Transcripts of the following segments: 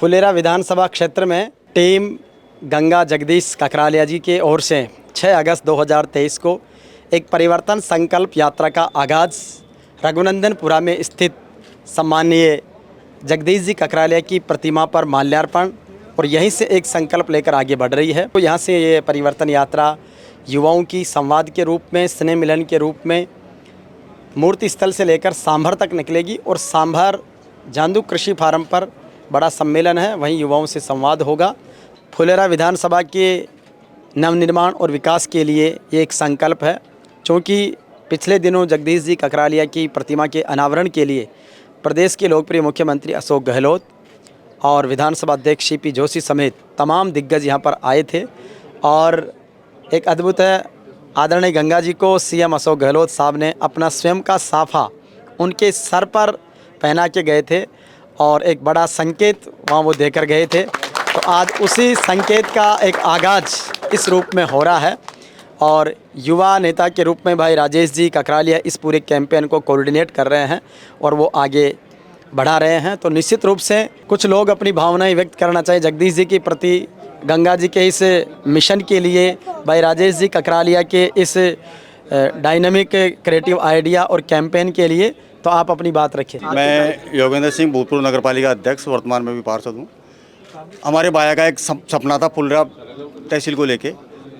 फुलेरा विधानसभा क्षेत्र में टीम गंगा जगदीश ककरालिया जी के ओर से 6 अगस्त 2023 को एक परिवर्तन संकल्प यात्रा का आगाज़ रघुनंदनपुरा में स्थित सम्माननीय जगदीश जी ककरालिया की प्रतिमा पर माल्यार्पण और यहीं से एक संकल्प लेकर आगे बढ़ रही है। तो यहाँ से ये परिवर्तन यात्रा युवाओं की संवाद के रूप में, स्नेह मिलन के रूप में मूर्ति स्थल से लेकर सांभर तक निकलेगी और सांभर जांदू कृषि फार्म पर बड़ा सम्मेलन है, वहीं युवाओं से संवाद होगा। फुलेरा विधानसभा के नवनिर्माण और विकास के लिए ये एक संकल्प है, क्योंकि पिछले दिनों जगदीश जी ककरालिया की प्रतिमा के अनावरण के लिए प्रदेश के लोकप्रिय मुख्यमंत्री अशोक गहलोत और विधानसभा अध्यक्ष सीपी जोशी समेत तमाम दिग्गज यहाँ पर आए थे और एक अद्भुत है, आदरणीय गंगा जी को सीएम अशोक गहलोत साहब ने अपना स्वयं का साफा उनके सर पर पहना के गए थे और एक बड़ा संकेत वहाँ वो देकर गए थे। तो आज उसी संकेत का एक आगाज़ इस रूप में हो रहा है और युवा नेता के रूप में भाई राजेश जी ककरालिया इस पूरे कैंपेन को कोऑर्डिनेट कर रहे हैं और वो आगे बढ़ा रहे हैं। तो निश्चित रूप से कुछ लोग अपनी भावनाएं व्यक्त करना चाहिए जगदीश जी के प्रति, गंगा जी के इस मिशन के लिए, भाई राजेश जी ककरालिया के इस डायनामिक क्रिएटिव आइडिया और कैंपेन के लिए। तो आप अपनी बात रखिए। मैं योगेंद्र सिंह भूतपूर्व नगर पालिका अध्यक्ष, वर्तमान में भी पार्षद हूँ। हमारे बाया का एक सपना था फुलेरा तहसील को लेके,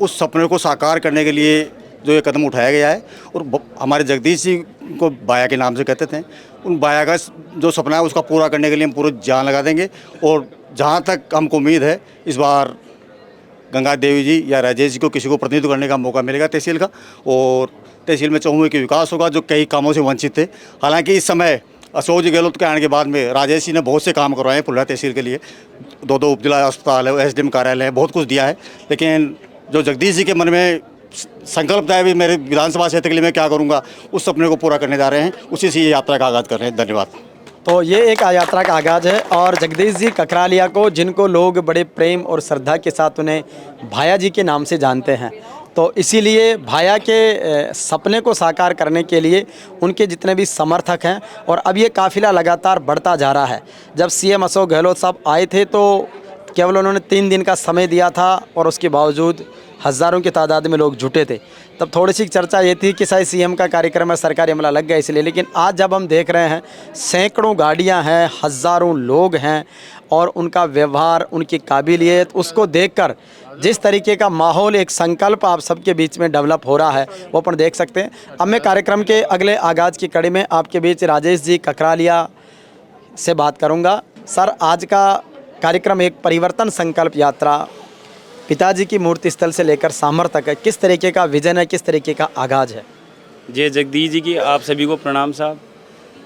उस सपने को साकार करने के लिए जो ये कदम उठाया गया है और हमारे जगदीश जी को बाया के नाम से कहते थे, उन बाया का जो सपना है उसका पूरा करने के लिए हम पूरी जान लगा देंगे। और जहाँ तक हमको उम्मीद है इस बार गंगा देवी जी या राजेश जी को किसी को प्रतिनिधित्व करने का मौका मिलेगा तहसील का, और तहसील में चहुमुखी विकास होगा जो कई कामों से वंचित थे। हालांकि इस समय अशोक जी गहलोत के आने के बाद में राजेश जी ने बहुत से काम करवाए हैं फुलेरा तहसील के लिए, 2 उपजिला अस्पताल है, एसडीएम कार्यालय है, बहुत कुछ दिया है। लेकिन जो जगदीश जी के मन में संकल्प था भी मेरे विधानसभा क्षेत्र के लिए मैं क्या करूंगा, उस सपने को पूरा करने जा रहे हैं, उसी से ये यात्रा का आगाज़ कर रहे हैं। धन्यवाद। तो ये एक यात्रा का आगाज़ है और जगदीश जी ककरालिया को, जिनको लोग बड़े प्रेम और श्रद्धा के साथ उन्हें भाया जी के नाम से जानते हैं, तो इसीलिए भाया के सपने को साकार करने के लिए उनके जितने भी समर्थक हैं, और अब ये काफ़िला लगातार बढ़ता जा रहा है। जब सीएम अशोक गहलोत साहब आए थे तो केवल उन्होंने 3 दिन का समय दिया था और उसके बावजूद हज़ारों की तादाद में लोग जुटे थे। तब थोड़ी सी चर्चा ये थी कि शायद सीएम का कार्यक्रम में सरकारी अमला लग गया इसलिए, लेकिन आज जब हम देख रहे हैं सैकड़ों गाड़ियां हैं, हज़ारों लोग हैं और उनका व्यवहार, उनकी काबिलियत, उसको देखकर जिस तरीके का माहौल, एक संकल्प आप सबके बीच में डेवलप हो रहा है वो अपन देख सकते हैं। अब मैं कार्यक्रम के अगले आगाज़ की कड़ी में आपके बीच राजेश जी ककरालिया से बात करूँगा। सर, आज का कार्यक्रम एक परिवर्तन संकल्प यात्रा पिताजी की मूर्ति स्थल से लेकर सांभर तक है, किस तरीके का विजन है, किस तरीके का आगाज़ है? जय जगदीश जी की आप सभी को प्रणाम साहब।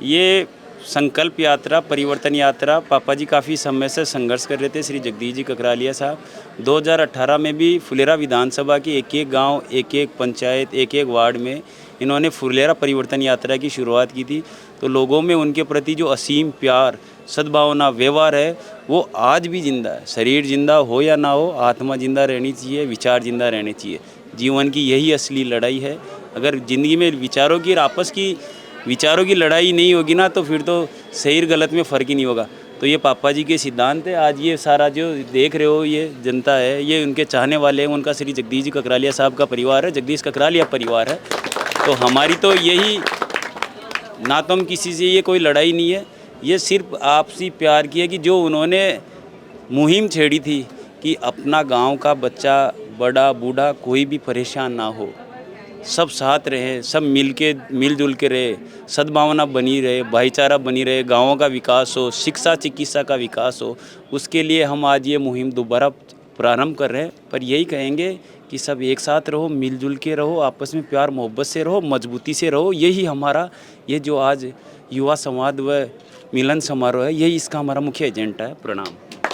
ये संकल्प यात्रा, परिवर्तन यात्रा, पापा जी काफ़ी समय से संघर्ष कर रहे थे, श्री जगदीश जी ककरालिया साहब। 2018 में भी फुलेरा विधानसभा की एक गांव, एक पंचायत, एक वार्ड में इन्होंने फुलेरा परिवर्तन यात्रा की शुरुआत की थी। तो लोगों में उनके प्रति जो असीम प्यार, सद्भावना, व्यवहार है वो आज भी जिंदा है। शरीर जिंदा हो या ना हो, आत्मा जिंदा रहनी चाहिए, विचार जिंदा रहने चाहिए। जीवन की यही असली लड़ाई है। अगर ज़िंदगी में विचारों की, आपस की विचारों की लड़ाई नहीं होगी ना, तो फिर तो सही गलत में फ़र्क ही नहीं होगा। तो ये पापा जी के सिद्धांत है। आज ये सारा जो देख रहे हो ये जनता है, ये उनके चाहने वाले हैं, उनका श्री जगदीश जी ककरालिया साहब का परिवार है, जगदीश ककरालिया परिवार है। तो हमारी तो यही, ना तो हम किसी से ये कोई लड़ाई नहीं है, ये सिर्फ आपसी प्यार की है कि जो उन्होंने मुहिम छेड़ी थी कि अपना गांव का बच्चा, बड़ा बूढ़ा कोई भी परेशान ना हो, सब साथ रहे, सब मिलजुल के रहे, सद्भावना बनी रहे, भाईचारा बनी रहे, गाँवों का विकास हो, शिक्षा चिकित्सा का विकास हो, उसके लिए हम आज ये मुहिम दोबारा प्रारंभ कर रहे हैं। पर यही कहेंगे कि सब एक साथ रहो, मिलजुल के रहो, आपस में प्यार मोहब्बत से रहो, मजबूती से रहो। यही हमारा ये जो आज युवा संवाद व मिलन समारोह है, यही इसका हमारा मुख्य एजेंडा है। प्रणाम।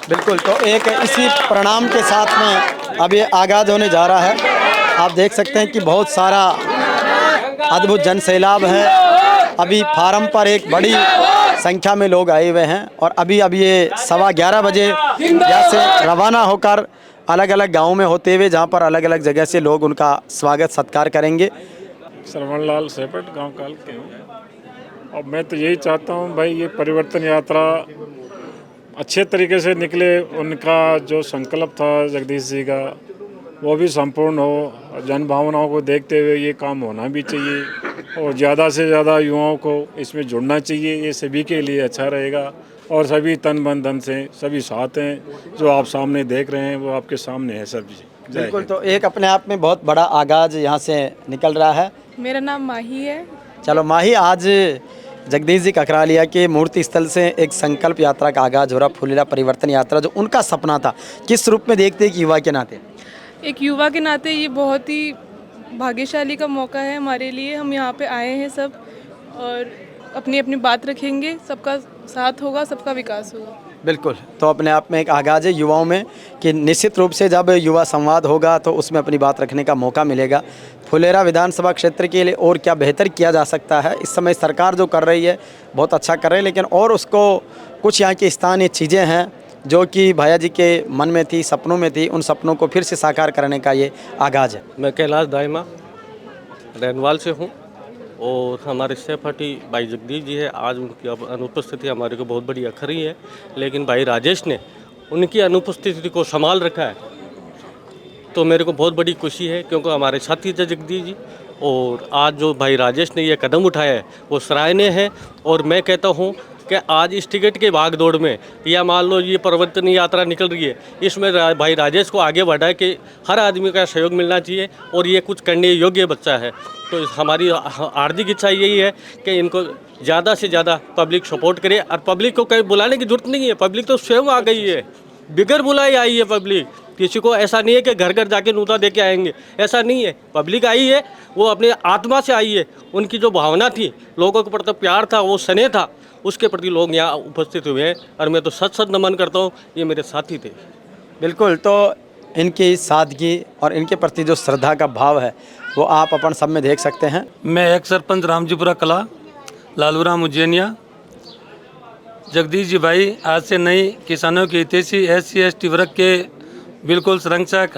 बिल्कुल, तो एक इसी प्रणाम के साथ में अब ये आगाज़ होने जा रहा है। आप देख सकते हैं कि बहुत सारा अद्भुत जन सैलाब है। अभी फार्म पर एक बड़ी संख्या में लोग आए हुए हैं और अभी ये 11:15 बजे यहाँ से रवाना होकर अलग अलग गाँव में होते हुए, जहाँ पर अलग अलग जगह से लोग उनका स्वागत सत्कार करेंगे। श्रवण लाल सेपट, गाँव काल के हूँ। और मैं तो यही चाहता हूँ भाई, ये परिवर्तन यात्रा अच्छे तरीके से निकले। उनका जो संकल्प था जगदीश जी का वो भी संपूर्ण हो। जन भावनाओं को देखते हुए ये काम होना भी चाहिए और ज़्यादा से ज़्यादा युवाओं को इसमें जुड़ना चाहिए। ये सभी के लिए अच्छा रहेगा और सभी तन मन धन से सभी साथ हैं। जो आप सामने देख रहे हैं वो आपके सामने है सभी। जय बिल्कुल, हिंद। तो एक अपने आप में बहुत बड़ा आगाज़ यहाँ से निकल रहा है। मेरा नाम माही है। चलो माही, आज जगदीश जी ककरालिया के मूर्ति स्थल से एक संकल्प यात्रा का आगाज़ हो रहा, फुलेरा परिवर्तन यात्रा, जो उनका सपना था। किस रूप में देखते हैं कि युवा के नाते? एक युवा के नाते ये बहुत ही भाग्यशाली का मौका है हमारे लिए। हम यहाँ पे आए हैं सब और अपनी अपनी बात रखेंगे, सबका साथ होगा, सबका विकास होगा। बिल्कुल, तो अपने आप में एक आगाज़ है युवाओं में कि निश्चित रूप से जब युवा संवाद होगा तो उसमें अपनी बात रखने का मौका मिलेगा। फुलेरा विधानसभा क्षेत्र के लिए और क्या बेहतर किया जा सकता है? इस समय सरकार जो कर रही है बहुत अच्छा कर रही है, लेकिन और उसको कुछ यहाँ की स्थानीय चीज़ें हैं जो कि भैया जी के मन में थी, सपनों में थी, उन सपनों को फिर से साकार करने का ये आगाज़ है। मैं कैलाश दाइमा रैनवाल से हूँ और हमारे सहपाठी भाई जगदीश जी है। आज उनकी अनुपस्थिति हमारे को बहुत बड़ी अखरी है, लेकिन भाई राजेश ने उनकी अनुपस्थिति को संभाल रखा है, तो मेरे को बहुत बड़ी खुशी है क्योंकि हमारे साथी थे जगदीश जी। और आज जो भाई राजेश ने ये कदम उठाया है वो सराहनीय है। और मैं कहता हूँ कि आज इस टिकट के भाग दौड़ में या मान लो ये परिवर्तन यात्रा निकल रही है, इसमें भाई राजेश को आगे बढ़ा के हर आदमी का सहयोग मिलना चाहिए और ये कुछ करने योग्य बच्चा है। तो हमारी हार्दिक इच्छा यही है कि इनको ज़्यादा से ज़्यादा पब्लिक सपोर्ट करे। और पब्लिक को कहीं बुलाने की जरूरत नहीं है, पब्लिक तो स्वयं आ गई है, बिगर बुलाई आई है पब्लिक। किसी को ऐसा नहीं है कि घर घर जाके नूता दे के आएंगे, ऐसा नहीं है। पब्लिक आई है वो अपने आत्मा से आई है, उनकी जो भावना थी, लोगों के प्रति प्यार था, वो स्नेह था, उसके प्रति लोग यहाँ उपस्थित हुए हैं और मैं तो सच सच नमन करता हूँ। ये मेरे साथी थे। बिल्कुल, तो इनकी सादगी और इनके प्रति जो श्रद्धा का भाव है वो आप अपन सब में देख सकते हैं। मैं एक सरपंच रामजीपुरा कला लालूराम उज्जैनिया। जगदीश जी भाई आज से नई किसानों की हितैषी SC/ST वर्ग के बिल्कुल संरक्षक,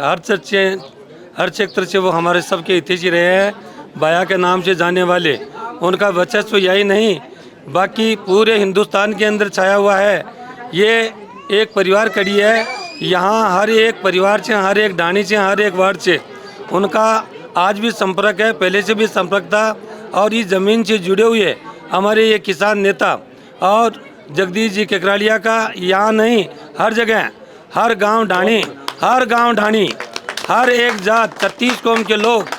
हर क्षेत्र से वो हमारे सबके हितैषी रहे हैं। बाया के नाम से जाने वाले, उनका वर्चस्व यही नहीं बाकी पूरे हिंदुस्तान के अंदर छाया हुआ है। ये एक परिवार कड़ी है, यहाँ हर एक परिवार से, हर एक डाणी से, हर एक वार्ड से उनका आज भी संपर्क है, पहले से भी संपर्क था। और इस ज़मीन से जुड़े हुए हमारे ये किसान नेता और जगदीश जी ककरालिया का यहाँ नहीं, हर जगह, हर गांव ढाणी, हर एक जात 36 कौम के लोग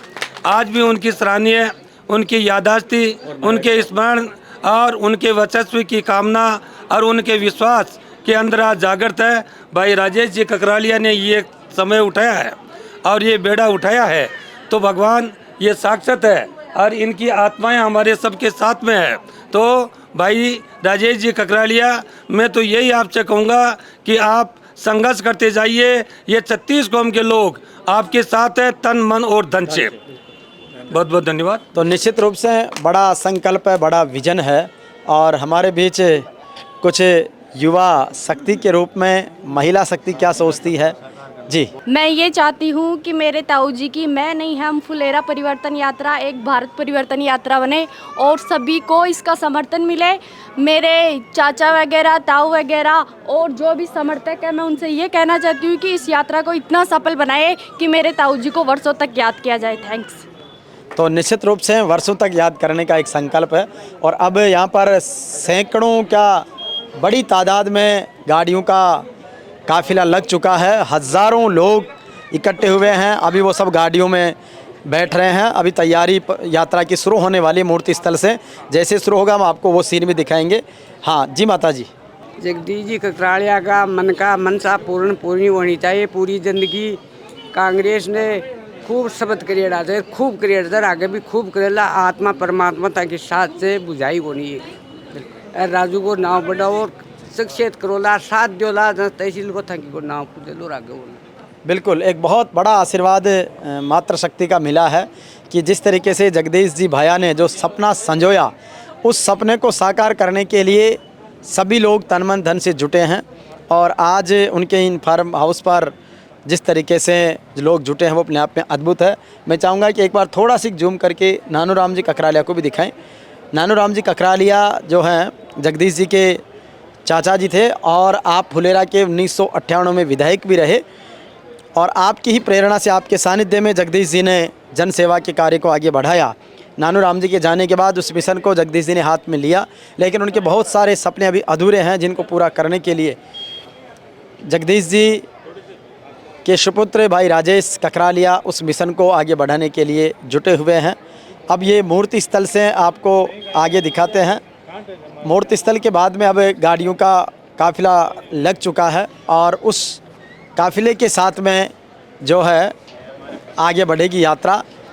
आज भी उनकी सराहनीय, उनकी याददाश्ती, उनके स्मरण और उनके वर्चस्व की कामना और उनके विश्वास के अंदर आज जागृत है। भाई राजेश जी ककरालिया ने ये समय उठाया है और ये बेड़ा उठाया है, तो भगवान ये साक्षात है और इनकी आत्माएं हमारे सबके साथ में है। तो भाई राजेश जी ककरालिया, मैं तो यही आपसे कहूँगा कि आप संघर्ष करते जाइए। ये 36 कौम के लोग आपके साथ है, तन मन और धन से। बहुत बहुत धन्यवाद। तो निश्चित रूप से बड़ा संकल्प है, बड़ा विजन है और हमारे बीच कुछ युवा शक्ति के रूप में महिला शक्ति क्या सोचती है जी। मैं ये चाहती हूँ कि मेरे ताऊ जी की मैं नहीं, हम फुलेरा परिवर्तन यात्रा एक भारत परिवर्तन यात्रा बने और सभी को इसका समर्थन मिले। मेरे चाचा वगैरह, ताऊ वगैरह और जो भी समर्थक है, मैं उनसे ये कहना चाहती हूँ कि इस यात्रा को इतना सफल बनाए कि मेरे ताऊ जी को वर्षों तक याद किया जाए। थैंक्स। तो निश्चित रूप से वर्षों तक याद करने का एक संकल्प है और अब यहाँ पर सैकड़ों क्या बड़ी तादाद में गाड़ियों का काफिला लग चुका है, हज़ारों लोग इकट्ठे हुए हैं। अभी वो सब गाड़ियों में बैठ रहे हैं। अभी तैयारी यात्रा की शुरू होने वाली मूर्ति स्थल से, जैसे शुरू होगा हम आपको वो सीन भी दिखाएंगे। हाँ जी माता जी। जगदीश जी ककरालिया का मन का मनसा पूरी होनी चाहिए। पूरी ज़िंदगी कांग्रेस ने खूब शब्द करेड़ा थे, खूब करेड़ा, आगे भी खूब करेला। आत्मा परमात्मा के साथ से बुझाई होनी है। राजू को नाव बढ़ाओ और शख्सियत करोला, साथ जोला, तहसील को थकी को नाव पूछे आगे बोला। बिल्कुल, एक बहुत बड़ा आशीर्वाद मातृशक्ति का मिला है कि जिस तरीके से जगदीश जी भैया ने जो सपना संजोया, उस सपने को साकार करने के लिए सभी लोग तन मन धन से जुटे हैं। और आज उनके इन फार्म हाउस पर जिस तरीके से लोग जुटे हैं वो अपने आप में अद्भुत है। मैं चाहूँगा कि एक बार थोड़ा सी जूम करके नानूराम जी ककरालिया को भी दिखाएं। नानूराम जी ककरालिया जो हैं जगदीश जी के चाचा जी थे और आप फुलेरा के 1998 में विधायक भी रहे और आपकी ही प्रेरणा से, आपके सानिध्य में जगदीश जी ने जन सेवा के कार्य को आगे बढ़ाया। नानूराम जी के जाने के बाद उस मिशन को जगदीश जी ने हाथ में लिया, लेकिन उनके बहुत सारे सपने अभी अधूरे हैं जिनको पूरा करने के लिए जगदीश जी के सुपुत्र भाई राजेश ककरालिया उस मिशन को आगे बढ़ाने के लिए जुटे हुए हैं। अब ये मूर्ति स्थल से आपको आगे दिखाते हैं। मूर्ति स्थल के बाद में अब गाड़ियों का काफ़िला लग चुका है और उस काफ़िले के साथ में जो है आगे बढ़ेगी यात्रा।